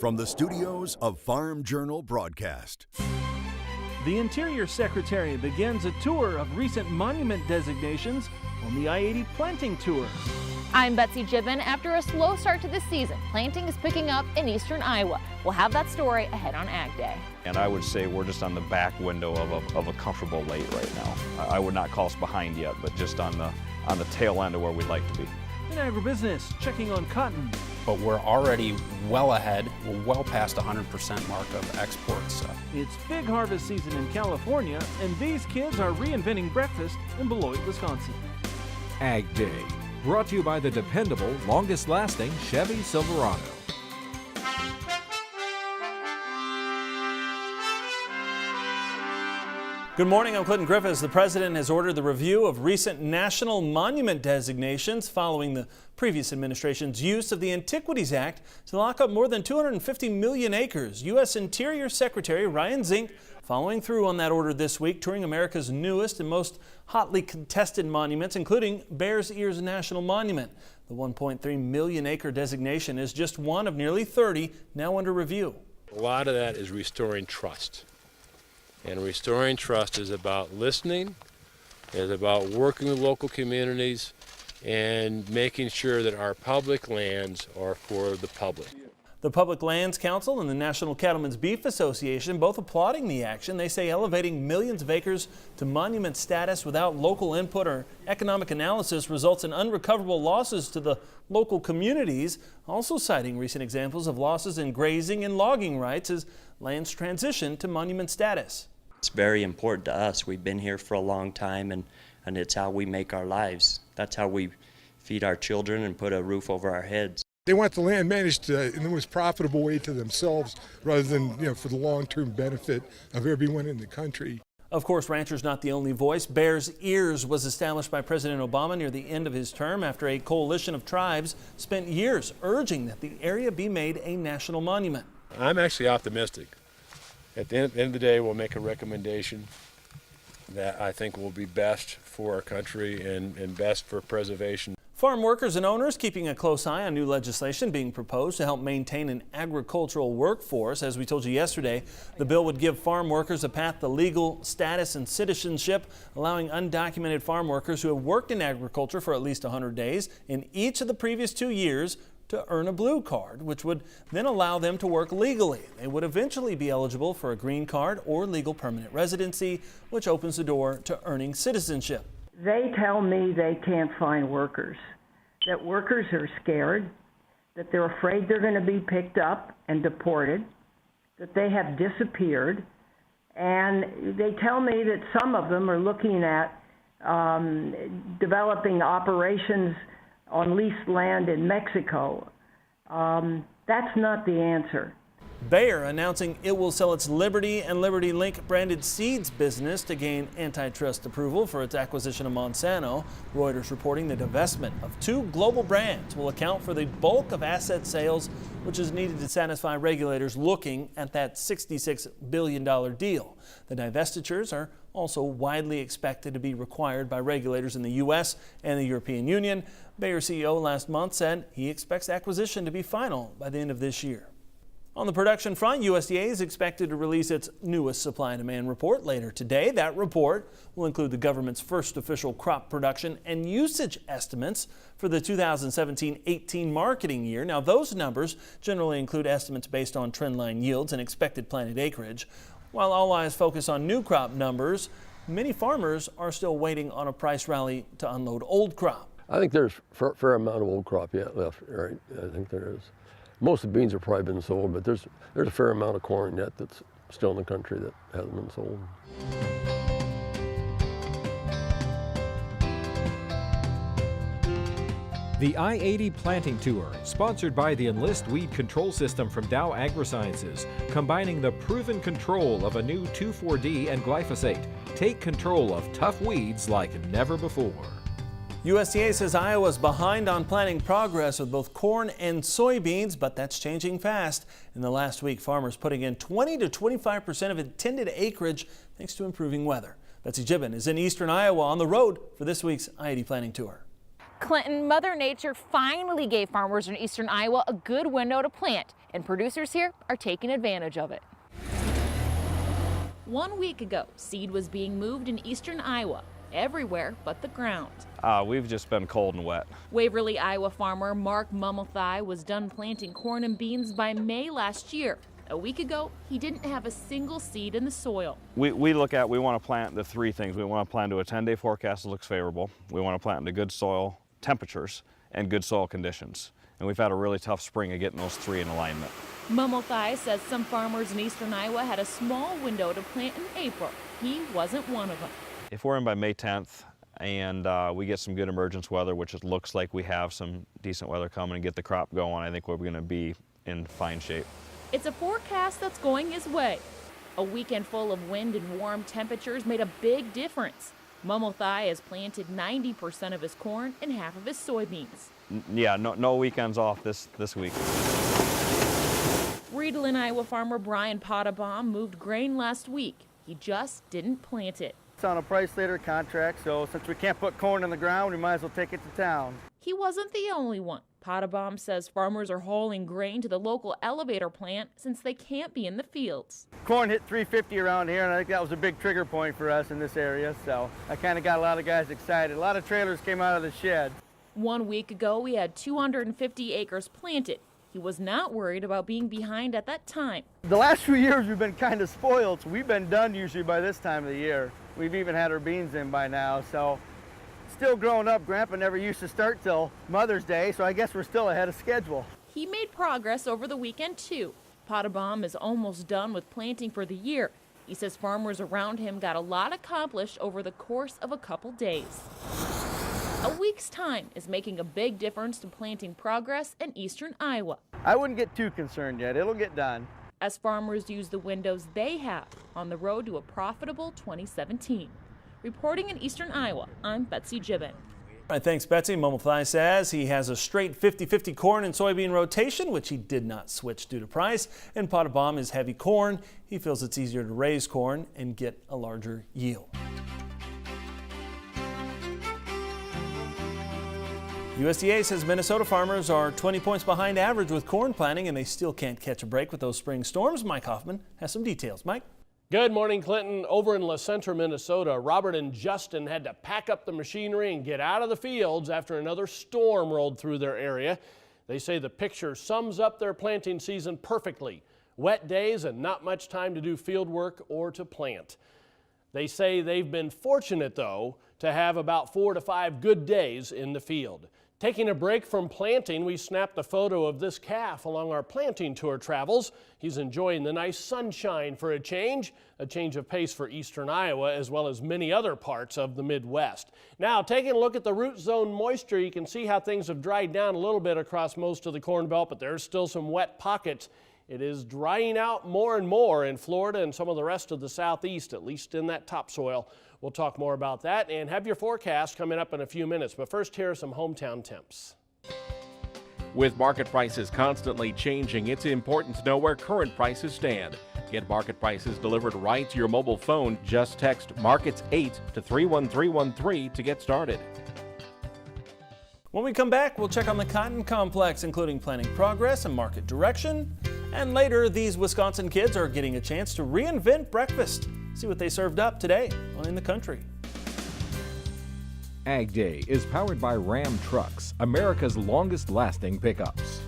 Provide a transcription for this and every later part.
from the studios of Farm Journal Broadcast. The Interior Secretary begins a tour of recent monument designations on the I-80 planting tour. I'm Betsy Gibbon. After a slow start to the season, planting is picking up in eastern Iowa. We'll have that story ahead on Ag Day. And I would say we're just on the back window of a comfortable late right now. I would not call us behind yet, but just on the tail end of where we'd like to be. In agribusiness, checking on cotton. But we're already well ahead. We're well past 100% mark of exports. It's big harvest season in California, and these kids are reinventing breakfast in Beloit, Wisconsin. Ag Day, brought to you by the dependable, longest-lasting Chevy Silverado. Good morning, I'm Clinton Griffiths. The president has ordered the review of recent national monument designations following the previous administration's use of the Antiquities Act to lock up more than 250 million acres. U.S. Interior Secretary Ryan Zink following through on that order this week, touring America's newest and most hotly contested monuments, including Bears Ears National Monument. The 1.3 million acre designation is just one of nearly 30 now under review. A lot of that is restoring trust. And restoring trust is about listening, is about working with local communities, and making sure that our public lands are for the public. The Public Lands Council and the National Cattlemen's Beef Association both applauding the action. They say elevating millions of acres to monument status without local input or economic analysis results in unrecoverable losses to the local communities, also citing recent examples of losses in grazing and logging rights as lands transition to monument status. It's very important to us. We've been here for a long time, and it's how we make our lives. That's how we feed our children and put a roof over our heads. They want the land managed in the most profitable way to themselves rather than, for the long-term benefit of everyone in the country. Of course, ranchers not the only voice. Bears Ears was established by President Obama near the end of his term after a coalition of tribes spent years urging that the area be made a national monument. I'm actually optimistic. At the end of the day, we'll make a recommendation that I think will be best for our country and best for preservation. Farm workers and owners keeping a close eye on new legislation being proposed to help maintain an agricultural workforce. As we told you yesterday, the bill would give farm workers a path to legal status and citizenship, allowing undocumented farm workers who have worked in agriculture for at least 100 days in each of the previous 2 years to earn a blue card, which would then allow them to work legally. They would eventually be eligible for a green card or legal permanent residency, which opens the door to earning citizenship. They tell me they can't find workers, that workers are scared, that they're afraid they're going to be picked up and deported, that they have disappeared, and they tell me that some of them are looking at developing operations on leased land in Mexico. That's not the answer. Bayer announcing it will sell its Liberty and Liberty Link branded seeds business to gain antitrust approval for its acquisition of Monsanto. Reuters reporting the divestment of 2 global brands will account for the bulk of asset sales, which is needed to satisfy regulators looking at that $66 billion deal. The divestitures are also widely expected to be required by regulators in the U.S. and the European Union. Bayer CEO last month said he expects acquisition to be final by the end of this year. On the production front, USDA is expected to release its newest supply and demand report later today. That report will include the government's first official crop production and usage estimates for the 2017-18 marketing year. Now, those numbers generally include estimates based on trendline yields and expected planted acreage. While all eyes focus on new crop numbers, many farmers are still waiting on a price rally to unload old crop. I think there's a fair amount of old crop yet left, right? I think there is. Most of the beans have probably been sold, but there's a fair amount of corn yet that's still in the country that hasn't been sold. The I-80 Planting Tour, sponsored by the Enlist Weed Control System from Dow AgroSciences, combining the proven control of a new 2,4-D and glyphosate. Take control of tough weeds like never before. USDA says Iowa's behind on planting progress with both corn and soybeans, but that's changing fast. In the last week, farmers putting in 20 to 25% of intended acreage thanks to improving weather. Betsy Gibbon is in eastern Iowa on the road for this week's I-80 Planting Tour. Clinton, Mother Nature finally gave farmers in eastern Iowa a good window to plant. and producers here are taking advantage of it. 1 week ago, seed was being moved in eastern Iowa, everywhere but the ground. We've just been cold and wet. Waverly, Iowa farmer Mark Mummelthai was done planting corn and beans by May last year. A week ago, he didn't have a single seed in the soil. We want to plant the three things. We want to plant to a 10-day forecast that looks favorable. We want to plant into good soil temperatures and good soil conditions. And we've had a really tough spring of getting those three in alignment. Mummelthai says some farmers in eastern Iowa had a small window to plant in April. He wasn't one of them. If we're in by May 10th and we get some good emergence weather, which it looks like we have some decent weather coming and get the crop going, I think we're going to be in fine shape. It's a forecast that's going his way. A weekend full of wind and warm temperatures made a big difference. Mummelthai has planted 90% of his corn and half of his soybeans. Yeah, no weekends off this week. Riedlin, Iowa farmer Brian Pottabaum moved grain last week. He just didn't plant it. It's on a price later contract, so since we can't put corn in the ground, we might as well take it to town. He wasn't the only one. Pottabaum says farmers are hauling grain to the local elevator plant since they can't be in the fields. Corn hit $3.50 around here, and I think that was a big trigger point for us in this area, so I kind of got a lot of guys excited. A lot of trailers came out of the shed. 1 week ago, we had 250 acres planted. He was not worried about being behind at that time. The last few years we've been kind of spoiled, so we've been done usually by this time of the year. We've even had our beans in by now, so still growing up, Grandpa never used to start till Mother's Day, so I guess we're still ahead of schedule. He made progress over the weekend too. Pottabaum is almost done with planting for the year. He says farmers around him got a lot accomplished over the course of a couple days. A week's time is making a big difference to planting progress in eastern Iowa. I wouldn't get too concerned yet. It'll get done. As farmers use the windows they have on the road to a profitable 2017. Reporting in eastern Iowa, I'm Betsy Gibbon. All right, thanks, Betsy. Mummelthai says he has a straight 50-50 corn and soybean rotation, which he did not switch due to price. And Pottabaum is heavy corn. He feels it's easier to raise corn and get a larger yield. USDA says Minnesota farmers are 20 points behind average with corn planting, and they still can't catch a break with those spring storms. Mike Hoffman has some details. Mike? Good morning, Clinton. Over in La Centre, Minnesota, Robert and Justin had to pack up the machinery and get out of the fields after another storm rolled through their area. They say the picture sums up their planting season perfectly. Wet days and not much time to do field work or to plant. They say they've been fortunate, though, to have about 4 to 5 good days in the field. Taking a break from planting, we snapped a photo of this calf along our planting tour travels. He's enjoying the nice sunshine for a change of pace for eastern Iowa as well as many other parts of the Midwest. Now, taking a look at the root zone moisture, you can see how things have dried down a little bit across most of the Corn Belt, but there's still some wet pockets. It is drying out more and more in Florida and some of the rest of the southeast, at least in that topsoil. We'll talk more about that and have your forecast coming up in a few minutes. But first, here are some hometown temps. With market prices constantly changing, it's important to know where current prices stand. Get market prices delivered right to your mobile phone. Just text MARKETS8 to 31313 to get started. When we come back, we'll check on the cotton complex, including planting progress and market direction. And later, these Wisconsin kids are getting a chance to reinvent breakfast. See what they served up today on In the Country. AgDay is powered by Ram Trucks, America's longest-lasting pickups.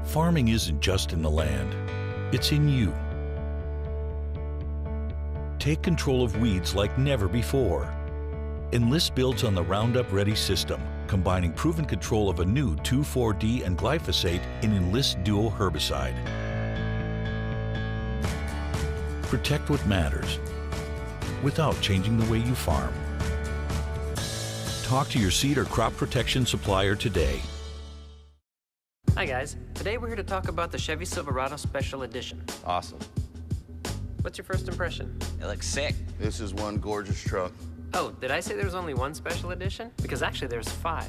Farming isn't just in the land, it's in you. Take control of weeds like never before. Enlist builds on the Roundup Ready system, combining proven control of a new 2,4-D and glyphosate in Enlist Duo herbicide. Protect what matters without changing the way you farm. Talk to your seed or crop protection supplier today. Hi guys, today we're here to talk about the Chevy Silverado Special Edition. Awesome. What's your first impression? It looks sick. This is one gorgeous truck. Oh, did I say there was only one special edition? Because actually there's 5.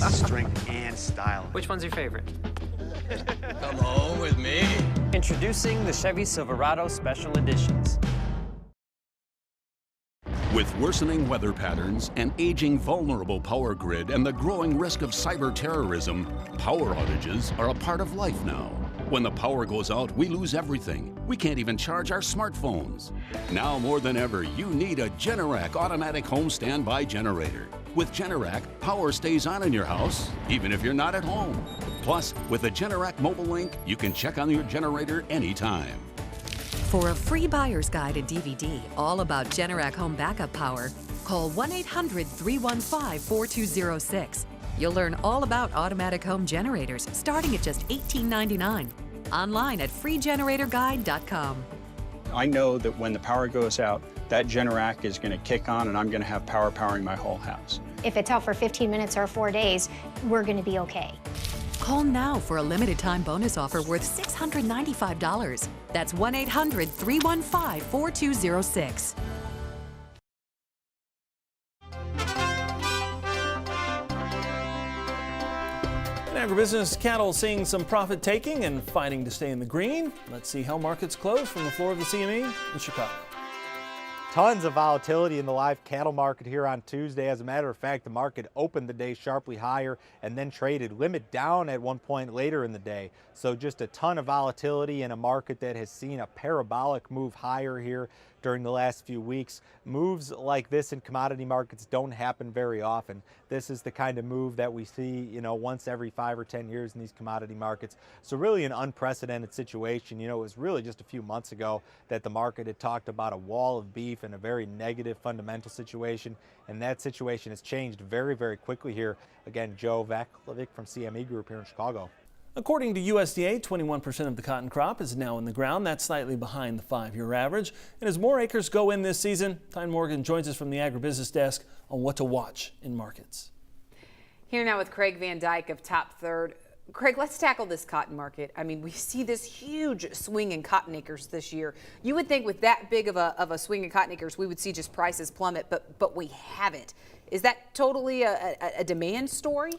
Nice. Strength and style. Which one's your favorite? home with me. Introducing the Chevy Silverado Special Editions. With worsening weather patterns, an aging vulnerable power grid, and the growing risk of cyber terrorism, power outages are a part of life now. When the power goes out, we lose everything. We can't even charge our smartphones. Now more than ever, you need a Generac automatic home standby generator. With Generac, power stays on in your house, even if you're not at home. Plus, with the Generac Mobile Link, you can check on your generator anytime. For a free buyer's guide and DVD all about Generac home backup power, call 1-800-315-4206. You'll learn all about automatic home generators starting at just $18.99. Online at freegeneratorguide.com. I know that when the power goes out, that Generac is going to kick on and I'm going to have power powering my whole house. If it's out for 15 minutes or 4 days, we're going to be okay. Call now for a limited time bonus offer worth $695. That's 1-800-315-4206. In agribusiness, cattle seeing some profit taking and fighting to stay in the green. Let's see how markets close from the floor of the CME in Chicago. Tons of volatility in the live cattle market here on Tuesday. As a matter of fact, the market opened the day sharply higher and then traded limit down at one point later in the day. So just a ton of volatility in a market that has seen a parabolic move higher here during the last few weeks. Moves like this in commodity markets don't happen very often. This is the kind of move that we see, once every 5 or 10 years in these commodity markets. So really an unprecedented situation. It was really just a few months ago that the market had talked about a wall of beef and a very negative fundamental situation, and that situation has changed very, very quickly here. Again, Joe Vaklovic from CME Group here in Chicago. According to USDA, 21% of the cotton crop is now in the ground. That's slightly behind the 5-year average. And as more acres go in this season, Tyne Morgan joins us from the agribusiness desk on what to watch in markets. Here now with Craig Van Dyke of Top Third. Craig, let's tackle this cotton market. I mean, we see this huge swing in cotton acres this year. You would think with that big of a swing in cotton acres, we would see just prices plummet, but we haven't. Is that totally a demand story?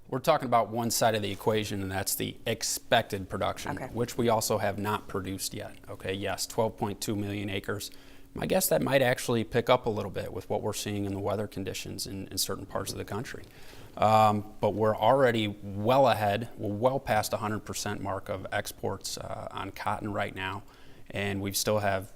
We're talking about one side of the equation, and that's the expected production, which we also have not produced yet. Okay, yes, 12.2 million acres. My guess that might actually pick up a little bit with what we're seeing in the weather conditions in certain parts of the country. But we're already well ahead. We're well past 100% mark of exports on cotton right now, and we still have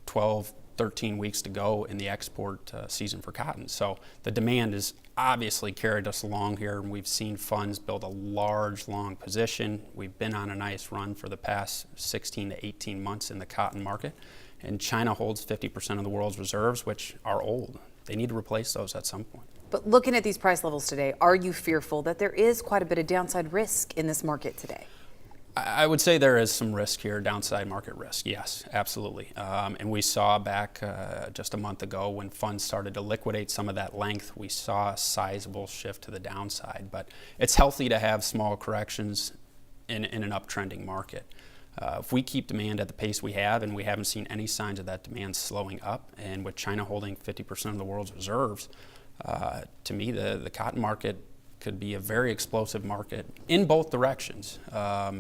12, 13 weeks to go in the export season for cotton. So the demand has obviously carried us along here, and we've seen funds build a large, long position. We've been on a nice run for the past 16 to 18 months in the cotton market, and China holds 50% of the world's reserves, which are old. They need to replace those at some point. But looking at these price levels today, are you fearful that there is quite a bit of downside risk in this market today? I would say there is some risk here, downside market risk, yes, absolutely. And we saw back just a month ago when funds started to liquidate some of that length, we saw a sizable shift to the downside. But it's healthy to have small corrections in an uptrending market. If we keep demand at the pace we have, and we haven't seen any signs of that demand slowing up, and with China holding 50% of the world's reserves, to me the cotton market could be a very explosive market in both directions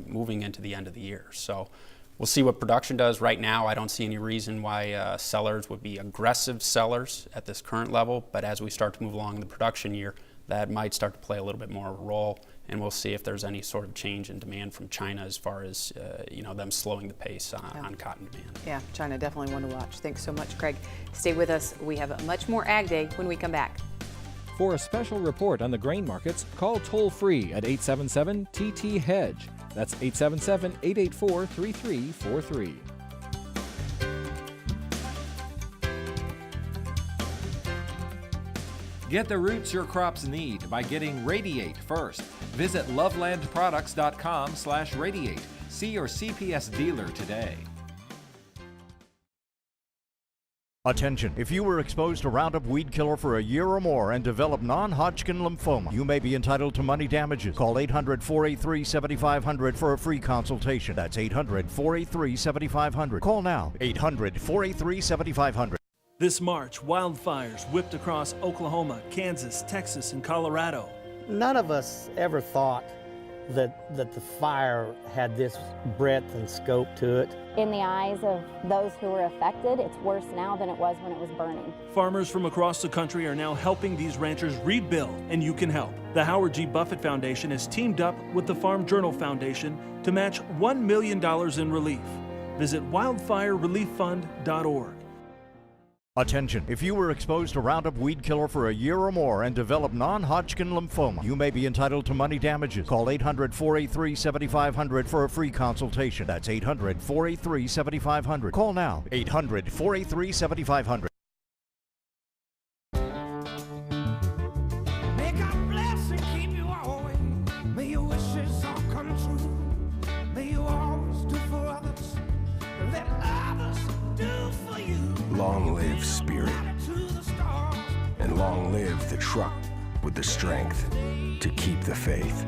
moving into the end of the year. So we'll see what production does. Right now, I don't see any reason why sellers would be aggressive sellers at this current level, but as we start to move along in the production year, that might start to play a little bit more of a role, and we'll see if there's any sort of change in demand from China as far as them slowing the pace on cotton demand. Yeah, China definitely one to watch. Thanks so much, Craig. Stay with us. We have much more Ag Day when we come back. For a special report on the grain markets, call toll-free at 877-TT-HEDGE. That's 877-884-3343. Get the roots your crops need by getting Radiate first. Visit lovelandproducts.com/radiate. See your CPS dealer today. Attention, if you were exposed to Roundup weed killer for a year or more and develop non-Hodgkin lymphoma, you may be entitled to money damages. Call 800-483-7500 for a free consultation. That's 800-483-7500. Call now, 800-483-7500. This March, wildfires whipped across Oklahoma, Kansas, Texas, and Colorado. None of us ever thought that the fire had this breadth and scope to it. In the eyes of those who were affected, it's worse now than it was when it was burning. Farmers from across the country are now helping these ranchers rebuild, and you can help. The Howard G. Buffett Foundation has teamed up with the Farm Journal Foundation to match $1 million in relief. Visit wildfirerelieffund.org. Attention, if you were exposed to Roundup weed killer for a year or more and developed non-Hodgkin lymphoma, you may be entitled to money damages. Call 800-483-7500 for a free consultation. That's 800-483-7500. Call now, 800-483-7500. May God bless and keep you always. May your wishes all come true. May you always do for others. Let others do for you. Long live Spirit, and long live the truck with the strength to keep the faith.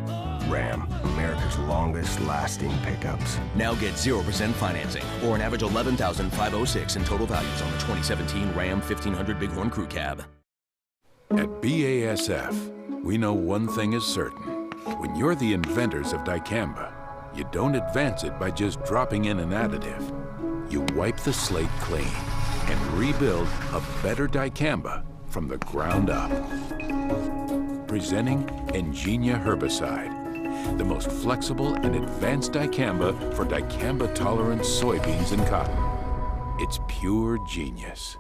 Ram, America's longest lasting pickups. Now get 0% financing, or an average $11,506 in total values on the 2017 Ram 1500 Bighorn Crew Cab. At BASF, we know one thing is certain. When you're the inventors of dicamba, you don't advance it by just dropping in an additive. You wipe the slate clean and rebuild a better dicamba from the ground up. Presenting Engenia Herbicide, the most flexible and advanced dicamba for dicamba-tolerant soybeans and cotton. It's pure genius.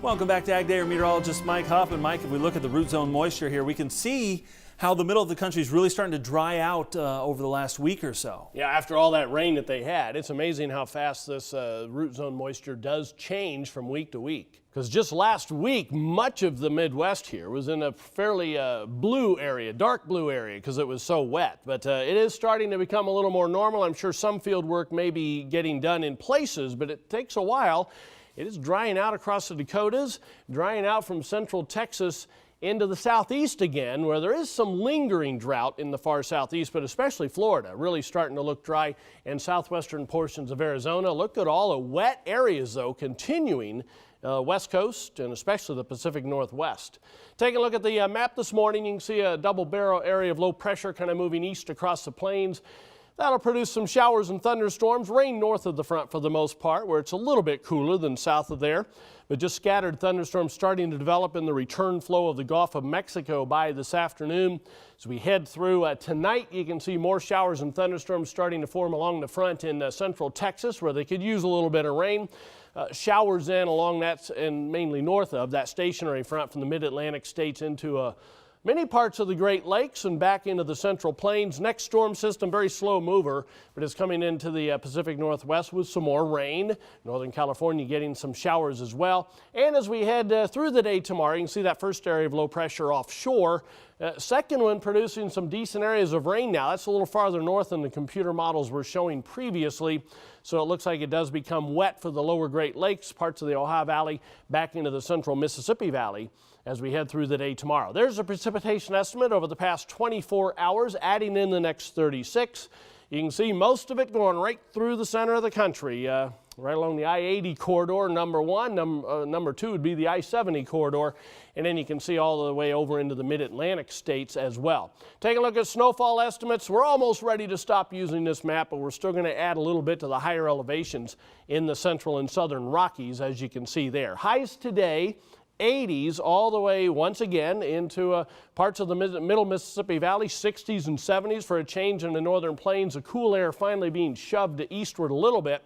Welcome back to AgDay. Meteorologist Mike Hoffman. Mike, if we look at the root zone moisture here, we can see how the middle of the country is really starting to dry out over the last week or so. Yeah, after all that rain that they had, it's amazing how fast this root zone moisture does change from week to week. Because just last week, much of the Midwest here was in a fairly blue area, dark blue area, because it was so wet. But it is starting to become a little more normal. I'm sure some field work may be getting done in places, but it takes a while. It is drying out across the Dakotas, drying out from central Texas into the southeast again, where there is some lingering drought in the far southeast, but especially Florida, really starting to look dry, and southwestern portions of Arizona. Look at all the wet areas, though, continuing west coast and especially the Pacific Northwest. Taking a look at the map this morning, you can see a double barrel area of low pressure kind of moving east across the plains. That'll produce some showers and thunderstorms, rain north of the front for the most part, where it's a little bit cooler than south of there. But just scattered thunderstorms starting to develop in the return flow of the Gulf of Mexico by this afternoon. As we head through tonight, you can see more showers and thunderstorms starting to form along the front in central Texas, where they could use a little bit of rain. Showers in along that and mainly north of that stationary front from the mid-Atlantic states into many parts of the Great Lakes and back into the Central Plains. Next storm system, very slow mover, but it's coming into the Pacific Northwest with some more rain. Northern California getting some showers as well. And as we head through the day tomorrow, you can see that first area of low pressure offshore. Second one producing some decent areas of rain now. That's a little farther north than the computer models were showing previously. So it looks like it does become wet for the lower Great Lakes, parts of the Ohio Valley, back into the central Mississippi Valley as we head through the day tomorrow. There's a precipitation estimate over the past 24 hours, adding in the next 36. You can see most of it going right through the center of the country, right along the I-80 corridor, number one. Number two would be the I-70 corridor. And then you can see all the way over into the mid-Atlantic states as well. Take a look at snowfall estimates. We're almost ready to stop using this map, but we're still going to add a little bit to the higher elevations in the central and southern Rockies, as you can see there. Highs today, 80s all the way once again into parts of the middle Mississippi Valley, 60s and 70s for a change in the northern plains. The cool air finally being shoved eastward a little bit.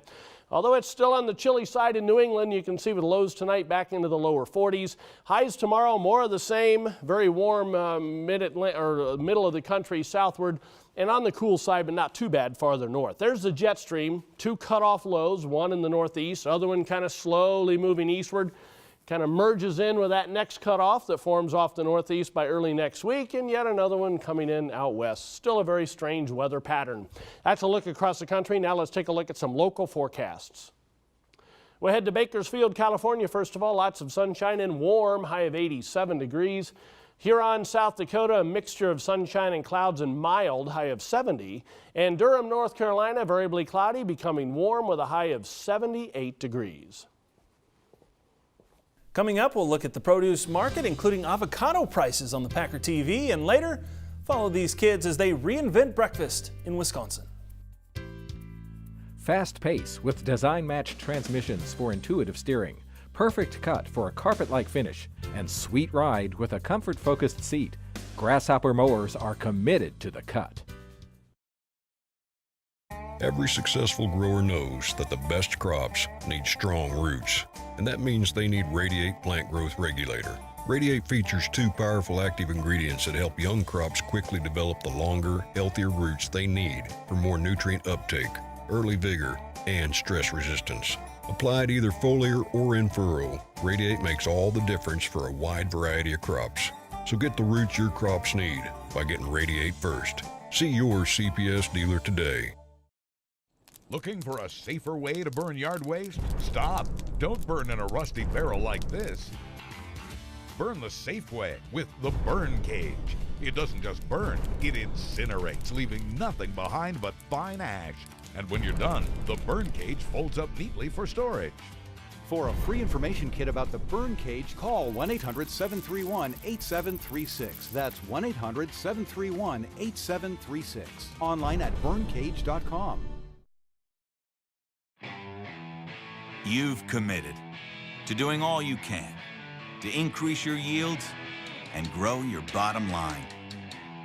Although it's still on the chilly side in New England, you can see with lows tonight back into the lower 40s. Highs tomorrow, more of the same, very warm middle of the country southward, and on the cool side, but not too bad farther north. There's the jet stream, two cutoff lows, one in the northeast, other one kind of slowly moving eastward. Kind of merges in with that next cutoff that forms off the northeast by early next week, and yet another one coming in out west. Still a very strange weather pattern. That's a look across the country. Now let's take a look at some local forecasts. We'll head to Bakersfield, California. First of all, lots of sunshine and warm, high of 87 degrees. Huron, South Dakota, a mixture of sunshine and clouds and mild, high of 70. And Durham, North Carolina, variably cloudy, becoming warm with a high of 78 degrees. Coming up, we'll look at the produce market, including avocado prices on the Packer TV, and later, follow these kids as they reinvent breakfast in Wisconsin. Fast pace with design-matched transmissions for intuitive steering. Perfect cut for a carpet-like finish. And sweet ride with a comfort-focused seat. Grasshopper mowers are committed to the cut. Every successful grower knows that the best crops need strong roots, and that means they need Radiate Plant Growth Regulator. Radiate features 2 powerful active ingredients that help young crops quickly develop the longer, healthier roots they need for more nutrient uptake, early vigor, and stress resistance. Applied either foliar or in furrow, Radiate makes all the difference for a wide variety of crops. So get the roots your crops need by getting Radiate first. See your CPS dealer today. Looking for a safer way to burn yard waste? Stop! Don't burn in a rusty barrel like this. Burn the safe way with the Burn Cage. It doesn't just burn, it incinerates, leaving nothing behind but fine ash. And when you're done, the Burn Cage folds up neatly for storage. For a free information kit about the Burn Cage, call 1-800-731-8736. That's 1-800-731-8736. Online at burncage.com. You've committed to doing all you can to increase your yields and grow your bottom line.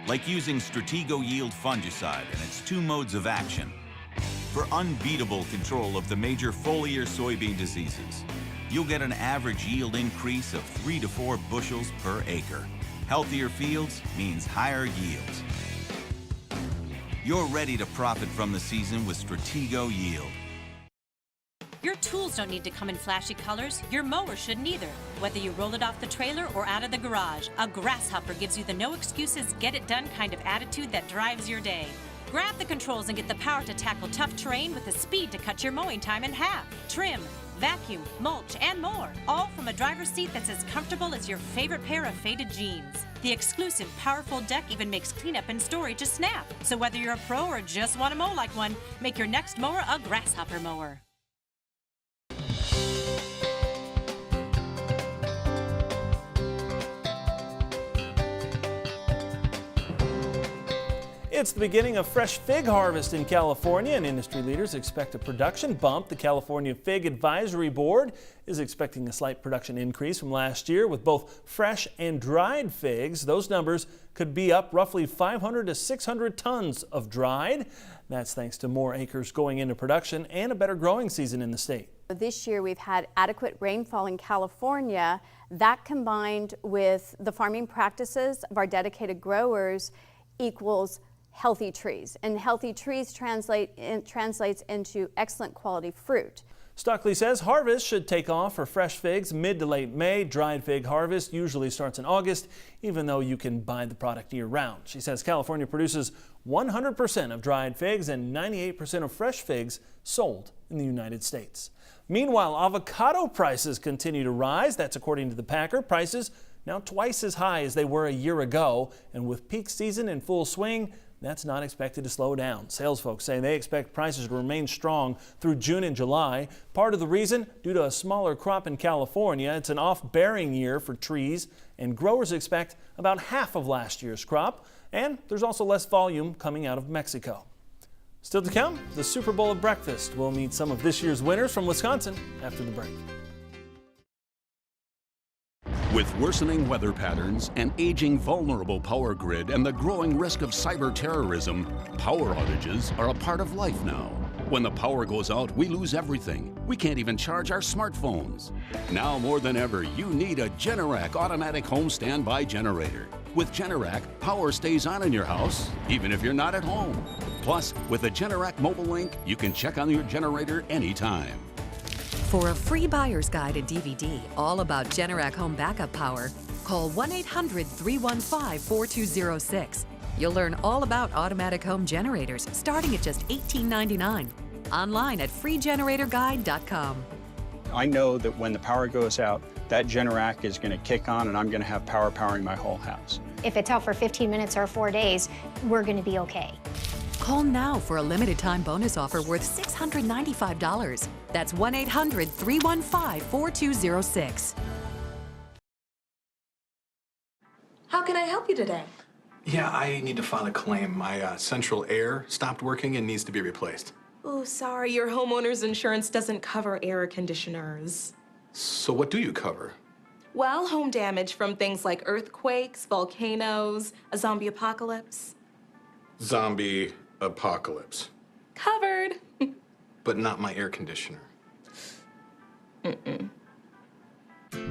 Like using Stratego Yield fungicide and its 2 modes of action for unbeatable control of the major foliar soybean diseases. You'll get an average yield increase of 3 to 4 bushels per acre. Healthier fields means higher yields. You're ready to profit from the season with Stratego Yield. Your tools don't need to come in flashy colors. Your mower shouldn't either. Whether you roll it off the trailer or out of the garage, a Grasshopper gives you the no excuses, get it done kind of attitude that drives your day. Grab the controls and get the power to tackle tough terrain with the speed to cut your mowing time in half. Trim, vacuum, mulch, and more. All from a driver's seat that's as comfortable as your favorite pair of faded jeans. The exclusive powerful deck even makes cleanup and storage a snap. So whether you're a pro or just want to mow like one, make your next mower a Grasshopper mower. It's the beginning of fresh fig harvest in California, and industry leaders expect a production bump. The California Fig Advisory Board is expecting a slight production increase from last year with both fresh and dried figs. Those numbers could be up roughly 500 to 600 tons of dried. That's thanks to more acres going into production and a better growing season in the state. This year we've had adequate rainfall in California. That combined with the farming practices of our dedicated growers equals healthy trees, and healthy trees translates into excellent quality fruit. Stockley says harvest should take off for fresh figs mid to late May. Dried fig harvest usually starts in August, even though you can buy the product year-round. She says California produces 100% of dried figs and 98% of fresh figs sold in the United States. Meanwhile, avocado prices continue to rise. That's according to the Packer. Prices now twice as high as they were a year ago, and with peak season in full swing, that's not expected to slow down. Sales folks say they expect prices to remain strong through June and July. Part of the reason, due to a smaller crop in California. It's an off-bearing year for trees, and growers expect about half of last year's crop. And there's also less volume coming out of Mexico. Still to come, the Super Bowl of breakfast. We'll meet some of this year's winners from Wisconsin after the break. With worsening weather patterns, an aging vulnerable power grid, and the growing risk of cyber terrorism, power outages are a part of life now. When the power goes out, we lose everything. We can't even charge our smartphones. Now more than ever, you need a Generac automatic home standby generator. With Generac, power stays on in your house, even if you're not at home. Plus, with the Generac Mobile Link, you can check on your generator anytime. For a free buyer's guide and DVD all about Generac home backup power, call 1-800-315-4206. You'll learn all about automatic home generators starting at just $18.99. Online at freegeneratorguide.com. I know that when the power goes out, that Generac is going to kick on and I'm going to have power powering my whole house. If it's out for 15 minutes or 4 days, we're going to be okay. Call now for a limited time bonus offer worth $695. That's 1-800-315-4206. How can I help you today? Yeah, I need to file a claim. My central air stopped working and needs to be replaced. Oh, sorry, your homeowner's insurance doesn't cover air conditioners. So what do you cover? Well, home damage from things like earthquakes, volcanoes, a zombie apocalypse. Zombie apocalypse. Covered. But not my air conditioner.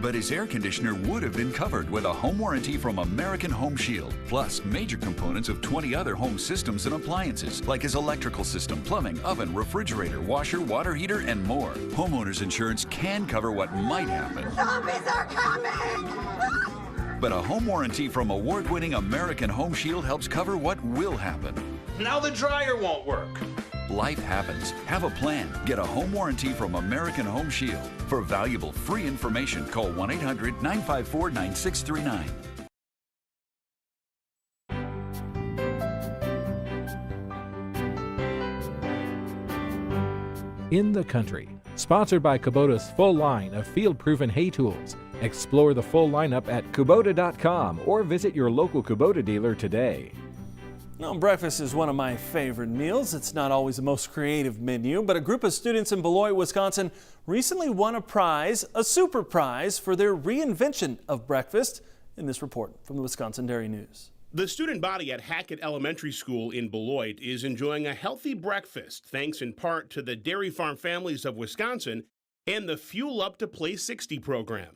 But his air conditioner would have been covered with a home warranty from American Home Shield, plus major components of 20 other home systems and appliances, like his electrical system, plumbing, oven, refrigerator, washer, water heater, and more. Homeowners insurance can cover what might happen. Zombies are coming! But a home warranty from award-winning American Home Shield helps cover what will happen. Now the dryer won't work. Life happens. Have a plan. Get a home warranty from American Home Shield. For valuable free information, call 1-800-954-9639. In the Country, sponsored by Kubota's full line of field-proven hay tools. Explore the full lineup at Kubota.com or visit your local Kubota dealer today. Now, breakfast is one of my favorite meals. It's not always the most creative menu, but a group of students in Beloit, Wisconsin recently won a prize, a super prize, for their reinvention of breakfast. In this report from the Wisconsin Dairy News. The student body at Hackett Elementary School in Beloit is enjoying a healthy breakfast, thanks in part to the Dairy Farm Families of Wisconsin and the Fuel Up to Play 60 program.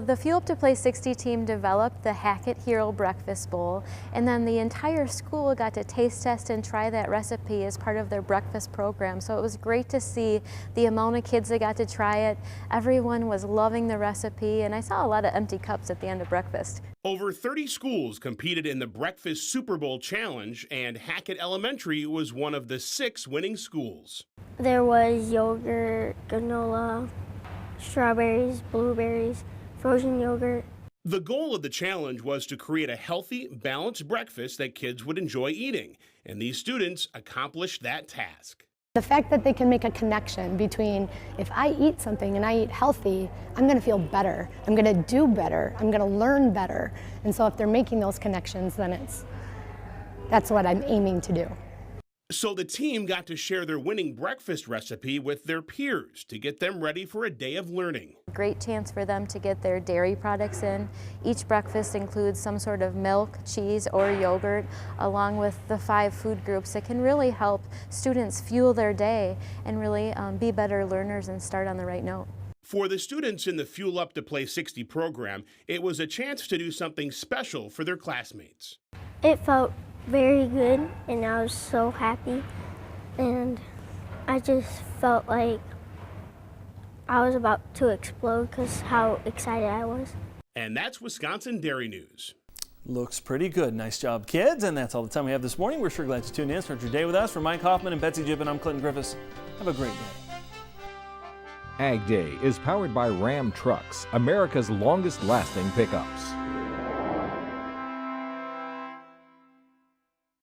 The Fuel Up to Play 60 team developed the Hackett Hero Breakfast Bowl, and then the entire school got to taste test and try that recipe as part of their breakfast program. So it was great to see the amount of kids that got to try it. Everyone was loving the recipe, and I saw a lot of empty cups at the end of breakfast. Over 30 schools competed in the Breakfast Super Bowl Challenge, and Hackett Elementary was one of the 6 winning schools. There was yogurt, granola, strawberries, blueberries, frozen yogurt. The goal of the challenge was to create a healthy, balanced breakfast that kids would enjoy eating, and these students accomplished that task. The fact that they can make a connection between, if I eat something and I eat healthy, I'm going to feel better, I'm going to do better, I'm going to learn better. And so if they're making those connections, then that's what I'm aiming to do. So the team got to share their winning breakfast recipe with their peers to get them ready for a day of learning. Great chance for them to get their dairy products in. Each breakfast includes some sort of milk, cheese, or yogurt, along with the 5 food groups that can really help students fuel their day and really be better learners and start on the right note. For the students in the Fuel Up to Play 60 program, it was a chance to do something special for their classmates. It felt very good, and I was so happy, and I just felt like I was about to explode because how excited I was. And that's Wisconsin Dairy News. Looks pretty good. Nice job, kids. And that's all the time we have this morning. We're sure glad you tuned in. Start your day with us. For Mike Hoffman and Betsy Gibbon, I'm Clinton Griffiths. Have a great day. AgDay is powered by Ram Trucks, America's longest lasting pickups.